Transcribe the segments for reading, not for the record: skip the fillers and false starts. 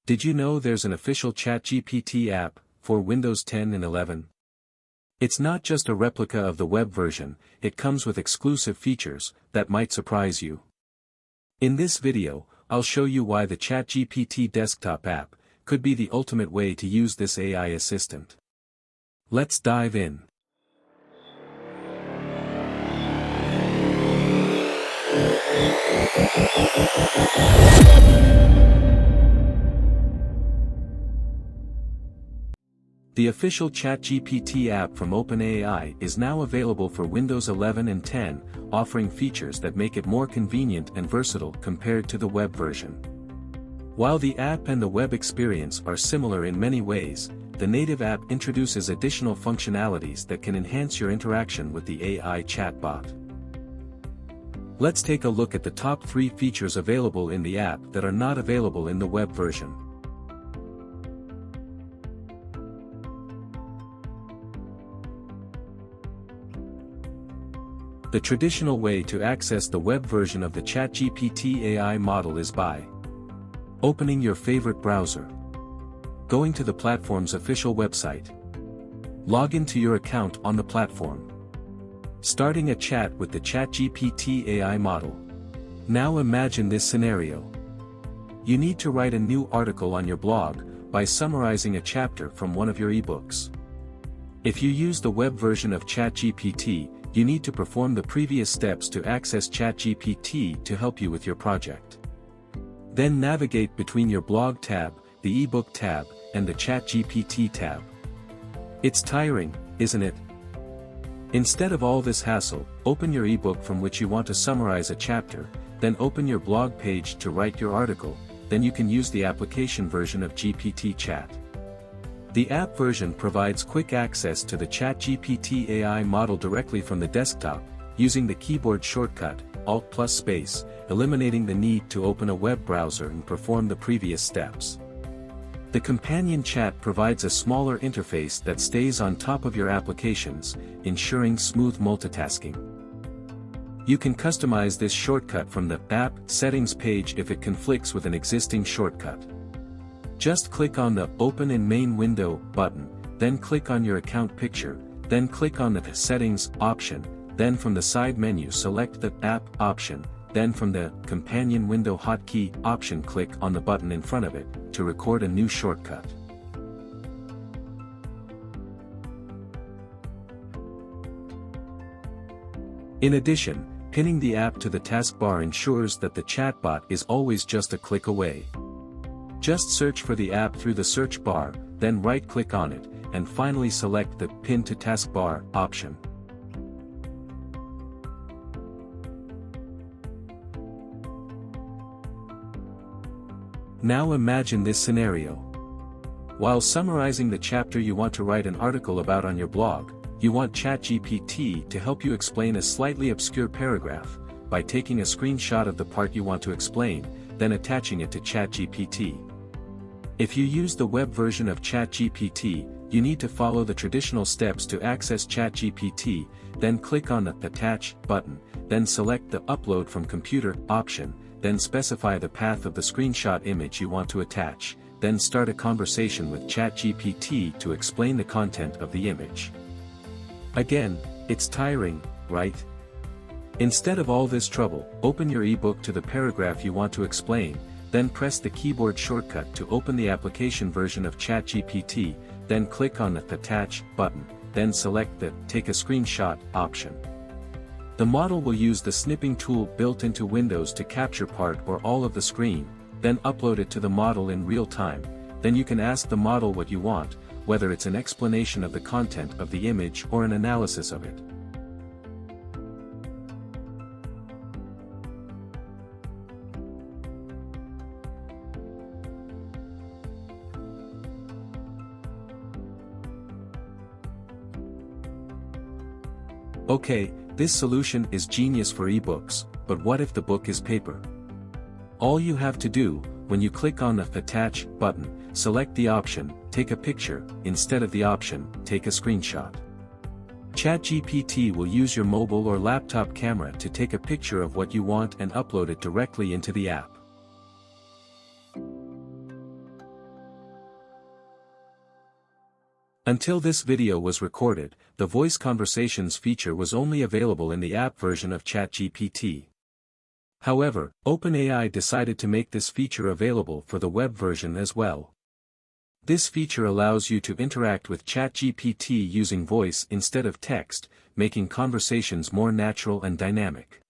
Did you know there's an official ChatGPT app for Windows 10 and 11? It's not just a replica of the web version, it comes with exclusive features that might surprise you. In this video, I'll show you why the ChatGPT desktop app could be the ultimate way to use this AI assistant. Let's dive in. The official ChatGPT app from OpenAI is now available for Windows 11 and 10, offering features that make it more convenient and versatile compared to the web version. While the app and the web experience are similar in many ways, the native app introduces additional functionalities that can enhance your interaction with the AI chatbot. Let's take a look at the top 3 features available in the app that are not available in the web version. The traditional way to access the web version of the ChatGPT AI model is by opening your favorite browser, going to the platform's official website, log into your account on the platform, starting a chat with the ChatGPT AI model. Now imagine this scenario. You need to write a new article on your blog by summarizing a chapter from one of your ebooks. If you use the web version of ChatGPT, you need to perform the previous steps to access ChatGPT to help you with your project. Then navigate between your blog tab, the ebook tab, and the ChatGPT tab. It's tiring, isn't it? Instead of all this hassle, open your ebook from which you want to summarize a chapter, then open your blog page to write your article, then you can use the application version of GPT Chat. The app version provides quick access to the ChatGPT AI model directly from the desktop, using the keyboard shortcut, Alt+Space, eliminating the need to open a web browser and perform the previous steps. The companion chat provides a smaller interface that stays on top of your applications, ensuring smooth multitasking. You can customize this shortcut from the App Settings page if it conflicts with an existing shortcut. Just click on the Open in Main Window button, then click on your account picture, then click on the Settings option, then from the side menu select the App option, then from the Companion Window hotkey option click on the button in front of it, to record a new shortcut. In addition, pinning the app to the taskbar ensures that the chatbot is always just a click away. Just search for the app through the search bar, then right-click on it, and finally select the Pin to Taskbar option. Now imagine this scenario. While summarizing the chapter you want to write an article about on your blog, you want ChatGPT to help you explain a slightly obscure paragraph, by taking a screenshot of the part you want to explain, then attaching it to ChatGPT. If you use the web version of ChatGPT, you need to follow the traditional steps to access ChatGPT, then click on the Attach button, then select the Upload from Computer option, then specify the path of the screenshot image you want to attach, then start a conversation with ChatGPT to explain the content of the image. Again, it's tiring, right? Instead of all this trouble, open your ebook to the paragraph you want to explain, then press the keyboard shortcut to open the application version of ChatGPT, then click on the Attach button, then select the Take a Screenshot option. The model will use the snipping tool built into Windows to capture part or all of the screen, then upload it to the model in real time. Then you can ask the model what you want, whether it's an explanation of the content of the image or an analysis of it. Okay, this solution is genius for ebooks, but what if the book is paper? All you have to do, when you click on the Attach button, select the option, Take a Picture, instead of the option, Take a Screenshot. ChatGPT will use your mobile or laptop camera to take a picture of what you want and upload it directly into the app. Until this video was recorded, the voice conversations feature was only available in the app version of ChatGPT. However, OpenAI decided to make this feature available for the web version as well. This feature allows you to interact with ChatGPT using voice instead of text, making conversations more natural and dynamic.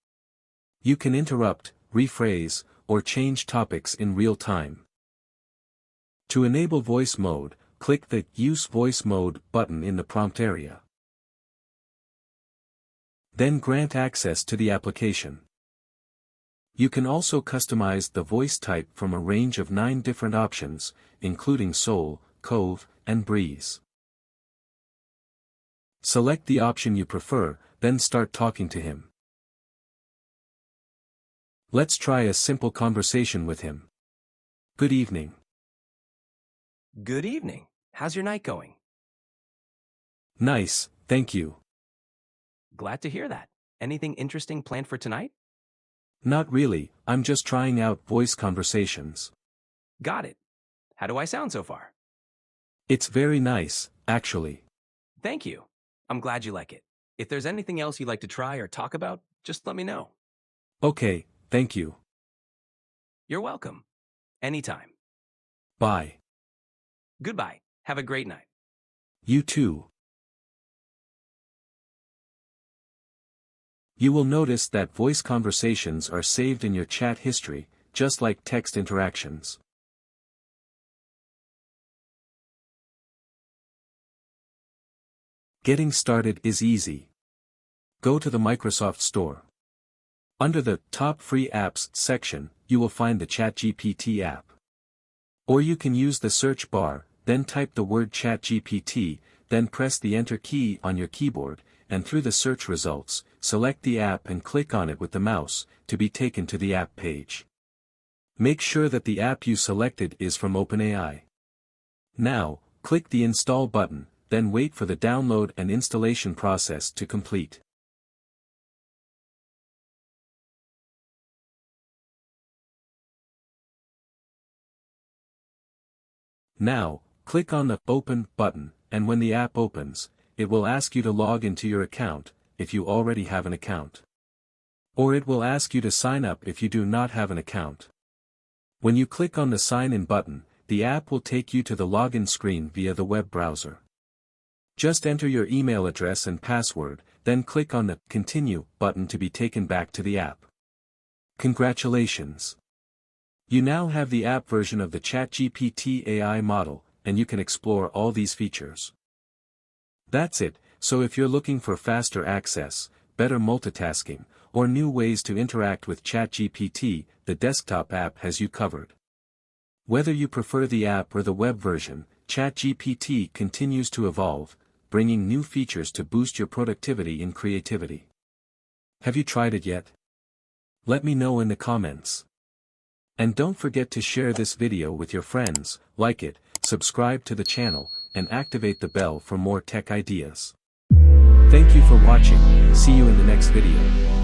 You can interrupt, rephrase, or change topics in real time. To enable voice mode, click the Use Voice Mode button in the prompt area. Then grant access to the application. You can also customize the voice type from a range of 9 different options, including Soul, Cove, and Breeze. Select the option you prefer, then start talking to him. Let's try a simple conversation with him. Good evening. Good evening. How's your night going? Nice, thank you. Glad to hear that. Anything interesting planned for tonight? Not really, I'm just trying out voice conversations. Got it. How do I sound so far? It's very nice, actually. Thank you. I'm glad you like it. If there's anything else you'd like to try or talk about, just let me know. Okay, thank you. You're welcome. Anytime. Bye. Goodbye. Have a great night. You too. You will notice that voice conversations are saved in your chat history, just like text interactions. Getting started is easy. Go to the Microsoft Store. Under the Top Free Apps section, you will find the ChatGPT app. Or you can use the search bar, then type the word ChatGPT, then press the Enter key on your keyboard, and through the search results, select the app and click on it with the mouse, to be taken to the app page. Make sure that the app you selected is from OpenAI. Now, click the Install button, then wait for the download and installation process to complete. Now, click on the Open button, and when the app opens, it will ask you to log into your account, if you already have an account. Or it will ask you to sign up if you do not have an account. When you click on the Sign In button, the app will take you to the login screen via the web browser. Just enter your email address and password, then click on the Continue button to be taken back to the app. Congratulations! You now have the app version of the ChatGPT AI model, and you can explore all these features. That's it, so if you're looking for faster access, better multitasking, or new ways to interact with ChatGPT, the desktop app has you covered. Whether you prefer the app or the web version, ChatGPT continues to evolve, bringing new features to boost your productivity and creativity. Have you tried it yet? Let me know in the comments. And don't forget to share this video with your friends, like it, subscribe to the channel, and activate the bell for more tech ideas. Thank you for watching, see you in the next video.